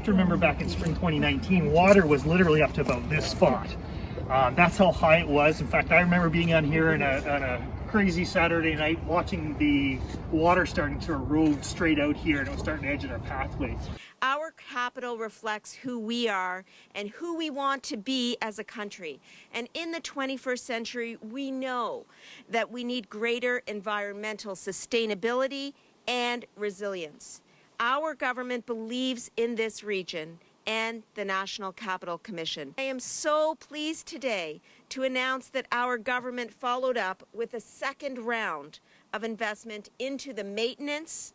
have to remember back in spring 2019, water was literally up to about this spot. That's how high it was. In fact, I remember being on here on a crazy Saturday night watching the water starting to erode straight out here, and it was starting to edge our pathway. Our capital reflects who we are and who we want to be as a country. And in the 21st century, we know that we need greater environmental sustainability and resilience. Our government believes in this region and the National Capital Commission. I am so pleased today to announce that our government followed up with a second round of investment into the maintenance,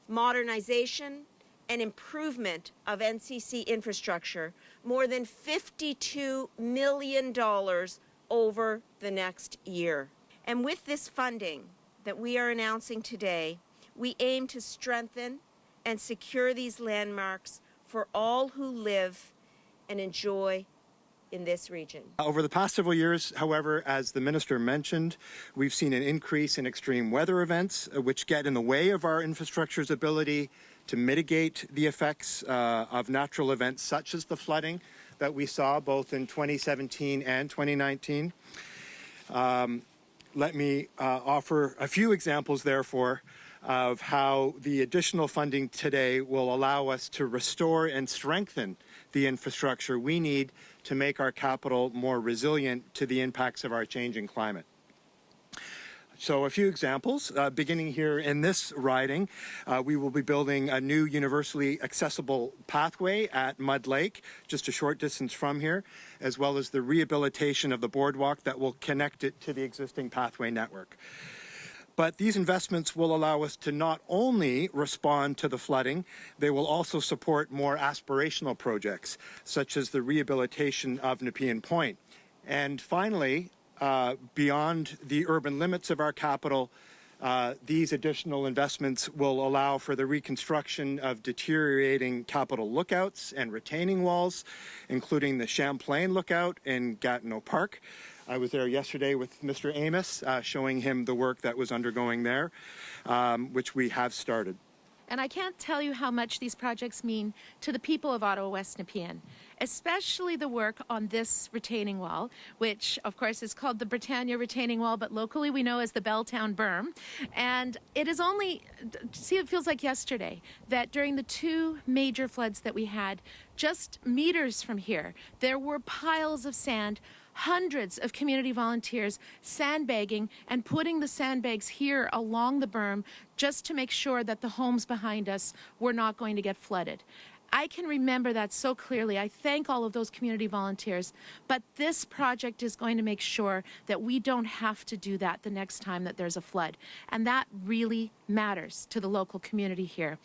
modernization, and improvement of NCC infrastructure, more than $52 million over the next year. And with this funding that we are announcing today, we aim to strengthen and secure these landmarks for all who live and enjoy in this region. Over the past several years, however, as the Minister mentioned, we've seen an increase in extreme weather events, which get in the way of our infrastructure's ability to mitigate the effects of natural events such as the flooding that we saw both in 2017 and 2019. Let me offer a few examples, therefore, of how the additional funding today will allow us to restore and strengthen the infrastructure we need to make our capital more resilient to the impacts of our changing climate. So a few examples, beginning here in this riding, we will be building a new universally accessible pathway at Mud Lake, just a short distance from here, as well as the rehabilitation of the boardwalk that will connect it to the existing pathway network. But these investments will allow us to not only respond to the flooding, they will also support more aspirational projects, such as the rehabilitation of Nepean Point. And finally, beyond the urban limits of our capital, these additional investments will allow for the reconstruction of deteriorating capital lookouts and retaining walls, including the Champlain Lookout in Gatineau Park. I was there yesterday with Mr. Amos, showing him the work that was undergoing there, which we have started. And I can't tell you how much these projects mean to the people of Ottawa West Nepean, especially the work on this retaining wall, which of course is called the Britannia Retaining Wall, but locally we know as the Belltown Berm. And it is only, see, it feels like yesterday that during the two major floods that we had, just meters from here, there were piles of sand, hundreds of community volunteers sandbagging and putting the sandbags here along the berm just to make sure that the homes behind us were not going to get flooded. I can remember that so clearly. I thank all of those community volunteers, but this project is going to make sure that we don't have to do that the next time that there's a flood. And that really matters to the local community here.